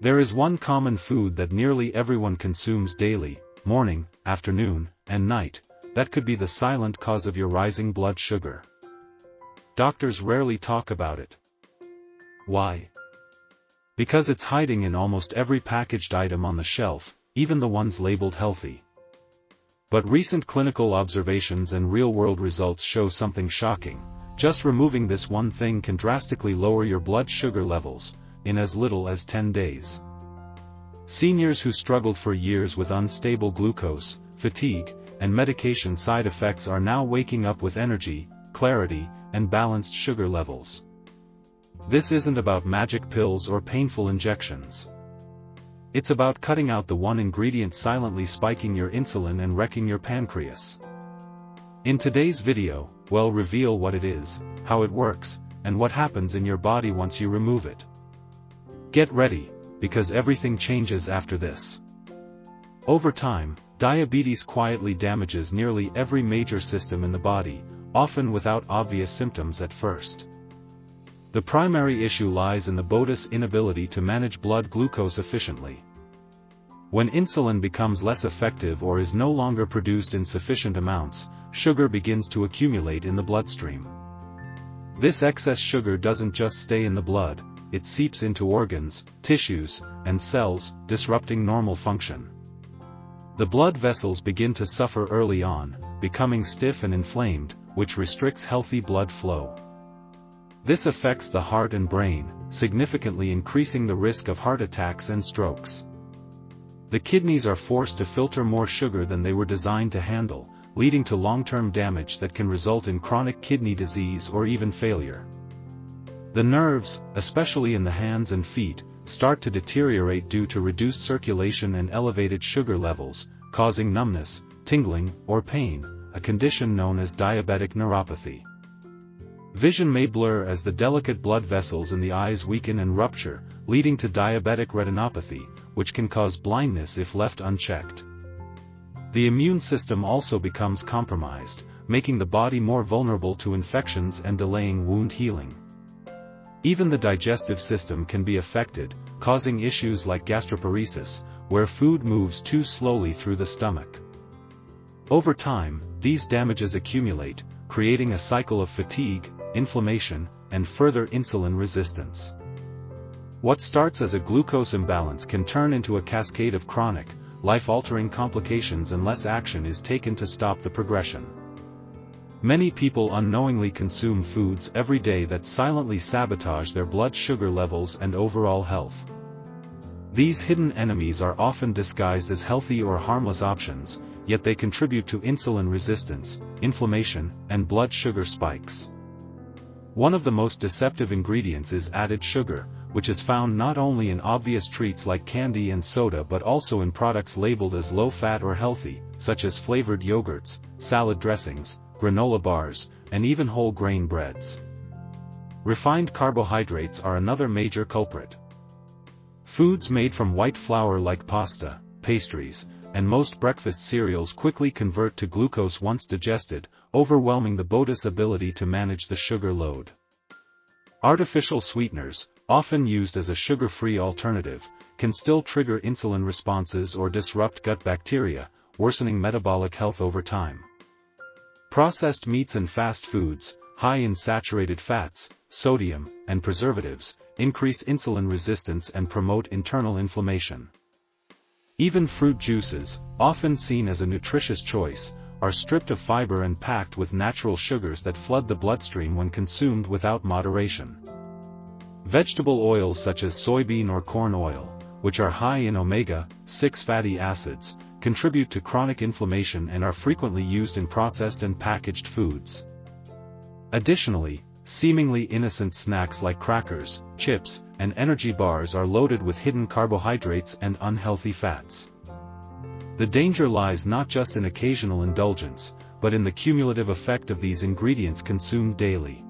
There is one common food that nearly everyone consumes daily, morning, afternoon, and night, that could be the silent cause of your rising blood sugar. Doctors rarely talk about it. Why? Because it's hiding in almost every packaged item on the shelf, even the ones labeled healthy. But recent clinical observations and real-world results show something shocking. Just removing this one thing can drastically lower your blood sugar levels, in as little as 10 days. Seniors who struggled for years with unstable glucose, fatigue, and medication side effects are now waking up with energy, clarity, and balanced sugar levels. This isn't about magic pills or painful injections. It's about cutting out the one ingredient silently spiking your insulin and wrecking your pancreas. In today's video, we'll reveal what it is, how it works, and what happens in your body once you remove it. Get ready, because everything changes after this. Over time, diabetes quietly damages nearly every major system in the body, often without obvious symptoms at first. The primary issue lies in the body's inability to manage blood glucose efficiently. When insulin becomes less effective or is no longer produced in sufficient amounts, sugar begins to accumulate in the bloodstream. This excess sugar doesn't just stay in the blood, it seeps into organs, tissues, and cells, disrupting normal function. The blood vessels begin to suffer early on, becoming stiff and inflamed, which restricts healthy blood flow. This affects the heart and brain, significantly increasing the risk of heart attacks and strokes. The kidneys are forced to filter more sugar than they were designed to handle, leading to long-term damage that can result in chronic kidney disease or even failure. The nerves, especially in the hands and feet, start to deteriorate due to reduced circulation and elevated sugar levels, causing numbness, tingling, or pain, a condition known as diabetic neuropathy. Vision may blur as the delicate blood vessels in the eyes weaken and rupture, leading to diabetic retinopathy, which can cause blindness if left unchecked. The immune system also becomes compromised, making the body more vulnerable to infections and delaying wound healing. Even the digestive system can be affected, causing issues like gastroparesis, where food moves too slowly through the stomach. Over time, these damages accumulate, creating a cycle of fatigue, inflammation, and further insulin resistance. What starts as a glucose imbalance can turn into a cascade of chronic, life-altering complications unless action is taken to stop the progression. Many people unknowingly consume foods every day that silently sabotage their blood sugar levels and overall health. These hidden enemies are often disguised as healthy or harmless options, yet they contribute to insulin resistance, inflammation, and blood sugar spikes. One of the most deceptive ingredients is added sugar, which is found not only in obvious treats like candy and soda but also in products labeled as low-fat or healthy, such as flavored yogurts, salad dressings, granola bars, and even whole grain breads. Refined carbohydrates are another major culprit. Foods made from white flour like pasta, pastries, and most breakfast cereals quickly convert to glucose once digested, overwhelming the body's ability to manage the sugar load. Artificial sweeteners, often used as a sugar-free alternative, can still trigger insulin responses or disrupt gut bacteria, worsening metabolic health over time. Processed meats and fast foods, high in saturated fats, sodium, and preservatives, increase insulin resistance and promote internal inflammation. Even fruit juices, often seen as a nutritious choice, are stripped of fiber and packed with natural sugars that flood the bloodstream when consumed without moderation. Vegetable oils such as soybean or corn oil, which are high in omega-6 fatty acids, contribute to chronic inflammation and are frequently used in processed and packaged foods. Additionally, seemingly innocent snacks like crackers, chips, and energy bars are loaded with hidden carbohydrates and unhealthy fats. The danger lies not just in occasional indulgence, but in the cumulative effect of these ingredients consumed daily.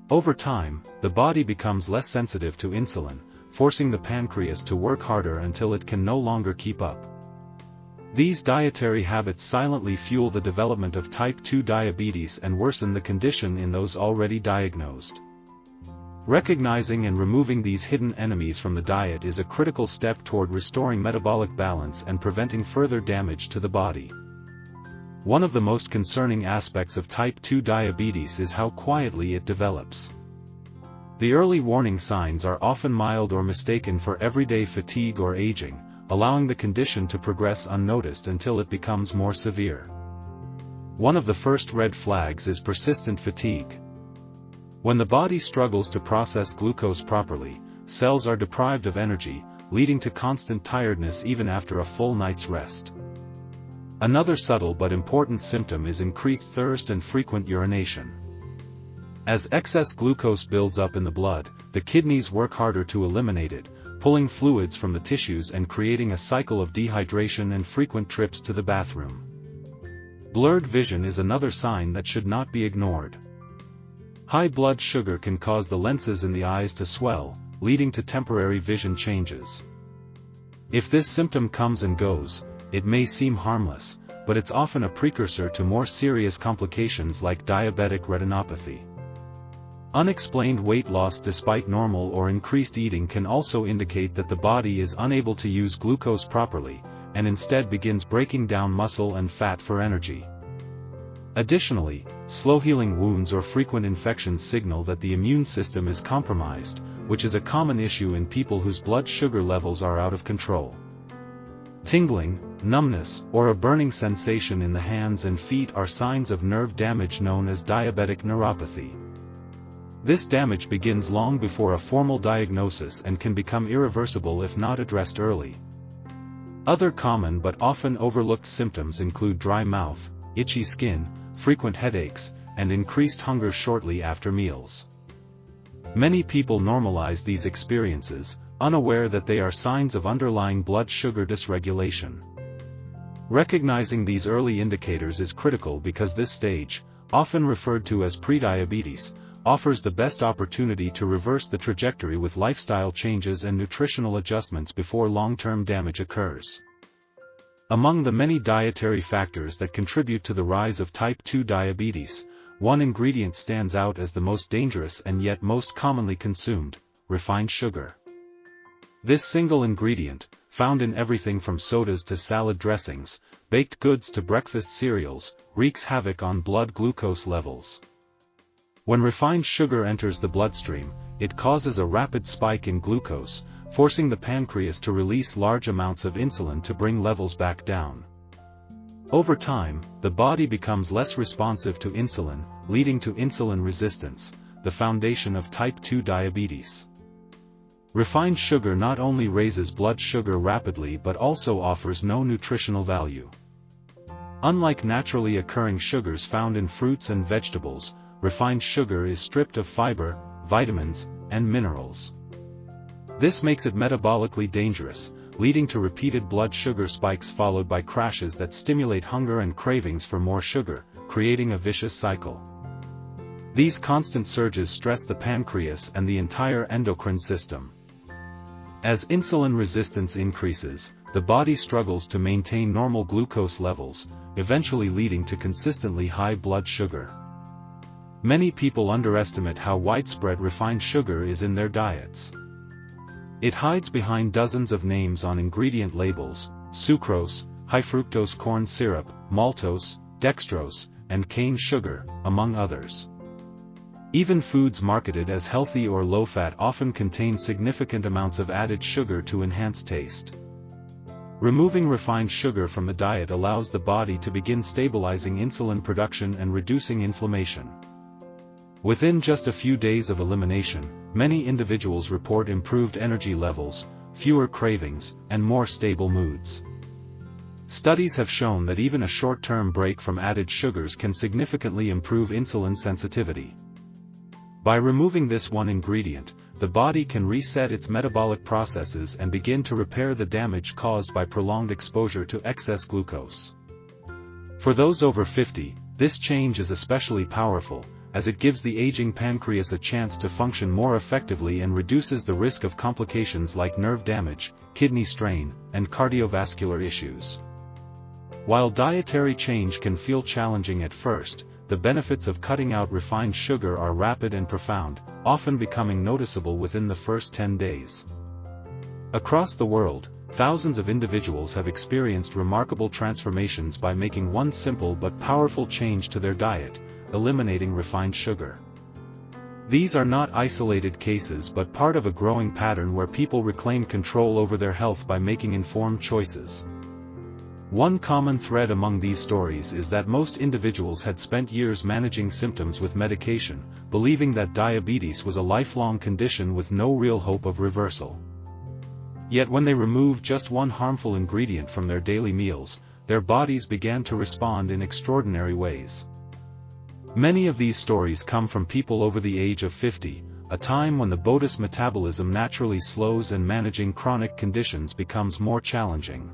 Over time, the body becomes less sensitive to insulin, forcing the pancreas to work harder until it can no longer keep up. These dietary habits silently fuel the development of type 2 diabetes and worsen the condition in those already diagnosed. Recognizing and removing these hidden enemies from the diet is a critical step toward restoring metabolic balance and preventing further damage to the body. One of the most concerning aspects of type 2 diabetes is how quietly it develops. The early warning signs are often mild or mistaken for everyday fatigue or aging, allowing the condition to progress unnoticed until it becomes more severe. One of the first red flags is persistent fatigue. When the body struggles to process glucose properly, cells are deprived of energy, leading to constant tiredness even after a full night's rest. Another subtle but important symptom is increased thirst and frequent urination. As excess glucose builds up in the blood, the kidneys work harder to eliminate it, pulling fluids from the tissues and creating a cycle of dehydration and frequent trips to the bathroom. Blurred vision is another sign that should not be ignored. High blood sugar can cause the lenses in the eyes to swell, leading to temporary vision changes. If this symptom comes and goes, it may seem harmless, but it's often a precursor to more serious complications like diabetic retinopathy. Unexplained weight loss despite normal or increased eating can also indicate that the body is unable to use glucose properly, and instead begins breaking down muscle and fat for energy. Additionally, slow-healing wounds or frequent infections signal that the immune system is compromised, which is a common issue in people whose blood sugar levels are out of control. Tingling, numbness, or a burning sensation in the hands and feet are signs of nerve damage known as diabetic neuropathy. This damage begins long before a formal diagnosis and can become irreversible if not addressed early. Other common but often overlooked symptoms include dry mouth, itchy skin, frequent headaches, and increased hunger shortly after meals. Many people normalize these experiences, unaware that they are signs of underlying blood sugar dysregulation. Recognizing these early indicators is critical because this stage, often referred to as prediabetes, offers the best opportunity to reverse the trajectory with lifestyle changes and nutritional adjustments before long-term damage occurs. Among the many dietary factors that contribute to the rise of type 2 diabetes, one ingredient stands out as the most dangerous and yet most commonly consumed: refined sugar. This single ingredient, found in everything from sodas to salad dressings, baked goods to breakfast cereals, wreaks havoc on blood glucose levels. When refined sugar enters the bloodstream, it causes a rapid spike in glucose, forcing the pancreas to release large amounts of insulin to bring levels back down. Over time, the body becomes less responsive to insulin, leading to insulin resistance, the foundation of type 2 diabetes. Refined sugar not only raises blood sugar rapidly but also offers no nutritional value. Unlike naturally occurring sugars found in fruits and vegetables, refined sugar is stripped of fiber, vitamins, and minerals. This makes it metabolically dangerous, leading to repeated blood sugar spikes followed by crashes that stimulate hunger and cravings for more sugar, creating a vicious cycle. These constant surges stress the pancreas and the entire endocrine system. As insulin resistance increases, the body struggles to maintain normal glucose levels, eventually leading to consistently high blood sugar. Many people underestimate how widespread refined sugar is in their diets. It hides behind dozens of names on ingredient labels: sucrose, high fructose corn syrup, maltose, dextrose, and cane sugar, among others. Even foods marketed as healthy or low-fat often contain significant amounts of added sugar to enhance taste. Removing refined sugar from the diet allows the body to begin stabilizing insulin production and reducing inflammation. Within just a few days of elimination, many individuals report improved energy levels, fewer cravings, and more stable moods. Studies have shown that even a short-term break from added sugars can significantly improve insulin sensitivity. By removing this one ingredient, the body can reset its metabolic processes and begin to repair the damage caused by prolonged exposure to excess glucose. For those over 50, this change is especially powerful, as it gives the aging pancreas a chance to function more effectively and reduces the risk of complications like nerve damage, kidney strain, and cardiovascular issues. While dietary change can feel challenging at first, the benefits of cutting out refined sugar are rapid and profound, often becoming noticeable within the first 10 days. Across the world, thousands of individuals have experienced remarkable transformations by making one simple but powerful change to their diet: eliminating refined sugar. These are not isolated cases but part of a growing pattern where people reclaim control over their health by making informed choices. One common thread among these stories is that most individuals had spent years managing symptoms with medication, believing that diabetes was a lifelong condition with no real hope of reversal. Yet when they removed just one harmful ingredient from their daily meals, their bodies began to respond in extraordinary ways. Many of these stories come from people over the age of 50, a time when the body's metabolism naturally slows and managing chronic conditions becomes more challenging.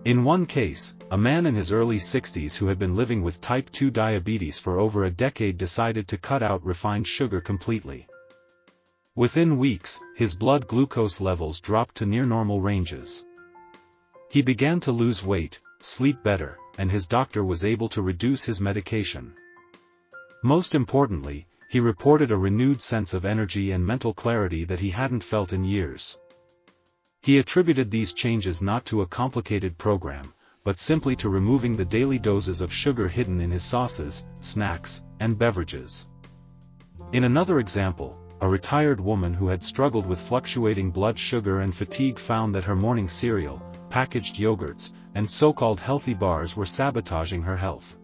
In one case, a man in his early 60s who had been living with type 2 diabetes for over a decade decided to cut out refined sugar completely. Within weeks, his blood glucose levels dropped to near normal ranges. He began to lose weight, sleep better, and his doctor was able to reduce his medication. Most importantly, he reported a renewed sense of energy and mental clarity that he hadn't felt in years. He attributed these changes not to a complicated program, but simply to removing the daily doses of sugar hidden in his sauces, snacks, and beverages. In another example, a retired woman who had struggled with fluctuating blood sugar and fatigue found that her morning cereal, packaged yogurts, and so-called healthy bars were sabotaging her health.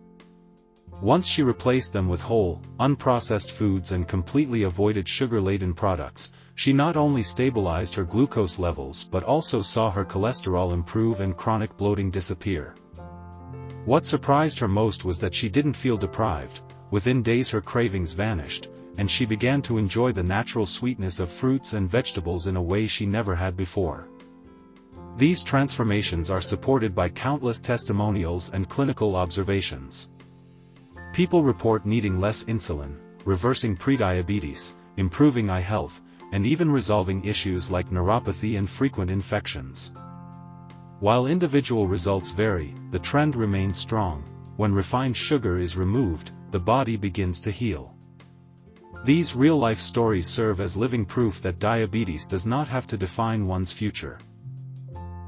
Once she replaced them with whole, unprocessed foods and completely avoided sugar-laden products, she not only stabilized her glucose levels but also saw her cholesterol improve and chronic bloating disappear. What surprised her most was that she didn't feel deprived. Within days her cravings vanished, and she began to enjoy the natural sweetness of fruits and vegetables in a way she never had before. These transformations are supported by countless testimonials and clinical observations. People report needing less insulin, reversing prediabetes, improving eye health, and even resolving issues like neuropathy and frequent infections. While individual results vary, the trend remains strong. When refined sugar is removed, the body begins to heal. These real-life stories serve as living proof that diabetes does not have to define one's future.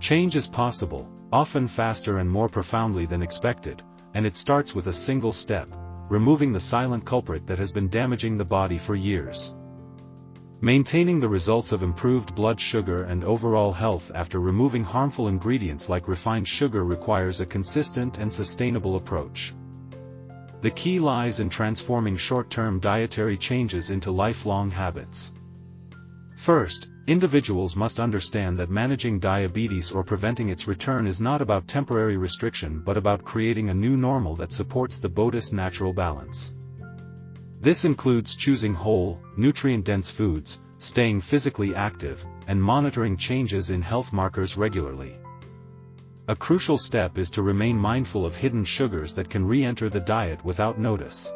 Change is possible, often faster and more profoundly than expected, and it starts with a single step: removing the silent culprit that has been damaging the body for years. Maintaining the results of improved blood sugar and overall health after removing harmful ingredients like refined sugar requires a consistent and sustainable approach. The key lies in transforming short-term dietary changes into lifelong habits. First, individuals must understand that managing diabetes or preventing its return is not about temporary restriction but about creating a new normal that supports the body's natural balance. This includes choosing whole, nutrient-dense foods, staying physically active, and monitoring changes in health markers regularly. A crucial step is to remain mindful of hidden sugars that can re-enter the diet without notice.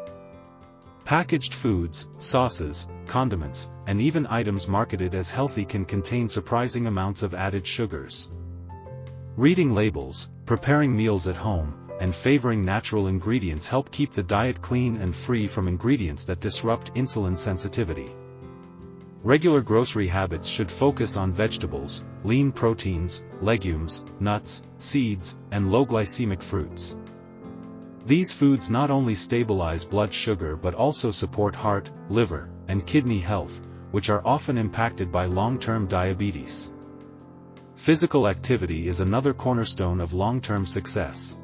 Packaged foods, sauces, condiments, and even items marketed as healthy can contain surprising amounts of added sugars. Reading labels, preparing meals at home, and favoring natural ingredients help keep the diet clean and free from ingredients that disrupt insulin sensitivity. Regular grocery habits should focus on vegetables, lean proteins, legumes, nuts, seeds, and low-glycemic fruits. These foods not only stabilize blood sugar but also support heart, liver, and kidney health, which are often impacted by long-term diabetes. Physical activity is another cornerstone of long-term success.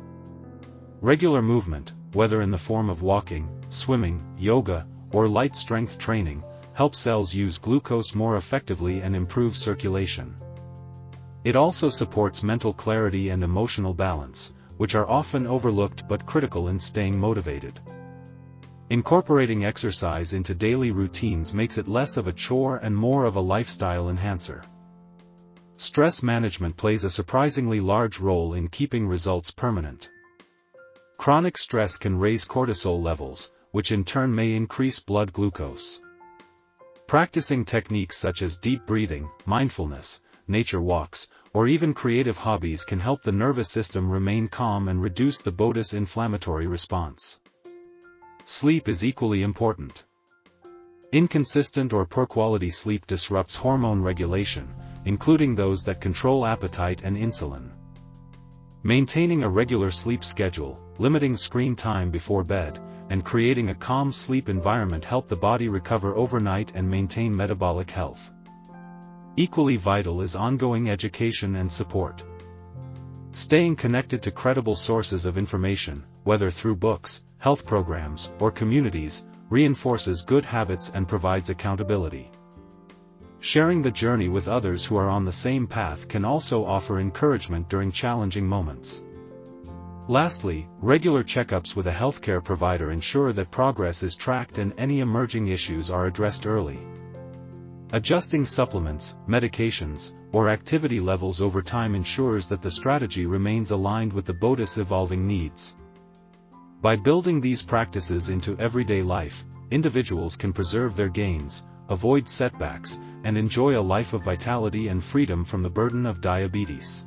Regular movement, whether in the form of walking, swimming, yoga, or light strength training, helps cells use glucose more effectively and improve circulation. It also supports mental clarity and emotional balance, which are often overlooked but critical in staying motivated. Incorporating exercise into daily routines makes it less of a chore and more of a lifestyle enhancer. Stress management plays a surprisingly large role in keeping results permanent. Chronic stress can raise cortisol levels, which in turn may increase blood glucose. Practicing techniques such as deep breathing, mindfulness, nature walks, or even creative hobbies can help the nervous system remain calm and reduce the body's inflammatory response. sleep is equally important. Inconsistent or poor quality sleep disrupts hormone regulation, including those that control appetite and insulin. Maintaining a regular sleep schedule, limiting screen time before bed, and creating a calm sleep environment help the body recover overnight and maintain metabolic health. Equally vital is ongoing education and support. Staying connected to credible sources of information, whether through books, health programs, or communities, reinforces good habits and provides accountability. Sharing the journey with others who are on the same path can also offer encouragement during challenging moments. Lastly, regular checkups with a healthcare provider ensure that progress is tracked and any emerging issues are addressed early. Adjusting supplements, medications, or activity levels over time ensures that the strategy remains aligned with the body's evolving needs. By building these practices into everyday life, individuals can preserve their gains, avoid setbacks, and enjoy a life of vitality and freedom from the burden of diabetes.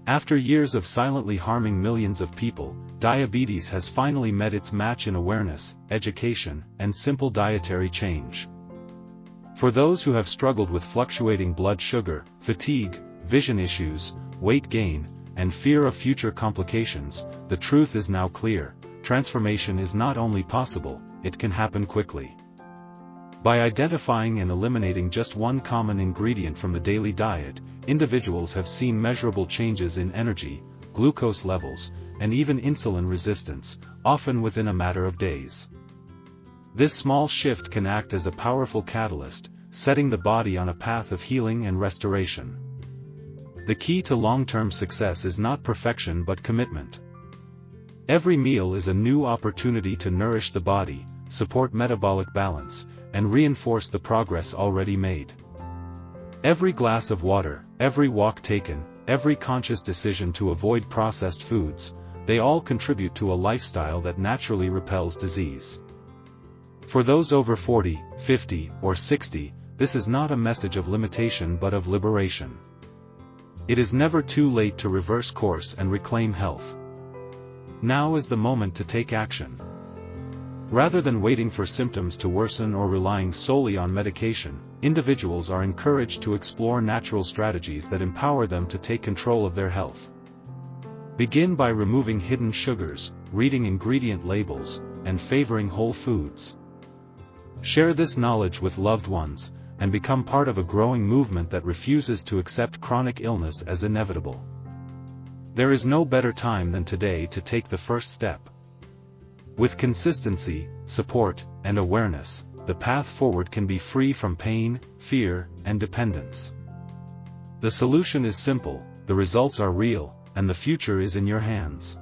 After years of silently harming millions of people, diabetes has finally met its match in awareness, education, and simple dietary change. For those who have struggled with fluctuating blood sugar, fatigue, vision issues, weight gain, and fear of future complications, the truth is now clear: transformation is not only possible, it can happen quickly. By identifying and eliminating just one common ingredient from the daily diet, individuals have seen measurable changes in energy, glucose levels, and even insulin resistance, often within a matter of days. This small shift can act as a powerful catalyst, setting the body on a path of healing and restoration. The key to long-term success is not perfection but commitment. Every meal is a new opportunity to nourish the body, support metabolic balance, and reinforce the progress already made. Every glass of water, every walk taken, every conscious decision to avoid processed foods, they all contribute to a lifestyle that naturally repels disease. For those over 40, 50, or 60, this is not a message of limitation but of liberation. It is never too late to reverse course and reclaim health. Now is the moment to take action. Rather than waiting for symptoms to worsen or relying solely on medication, individuals are encouraged to explore natural strategies that empower them to take control of their health. Begin by removing hidden sugars, reading ingredient labels, and favoring whole foods. Share this knowledge with loved ones, and become part of a growing movement that refuses to accept chronic illness as inevitable. There is no better time than today to take the first step. With consistency, support, and awareness, the path forward can be free from pain, fear, and dependence. The solution is simple, the results are real, and the future is in your hands.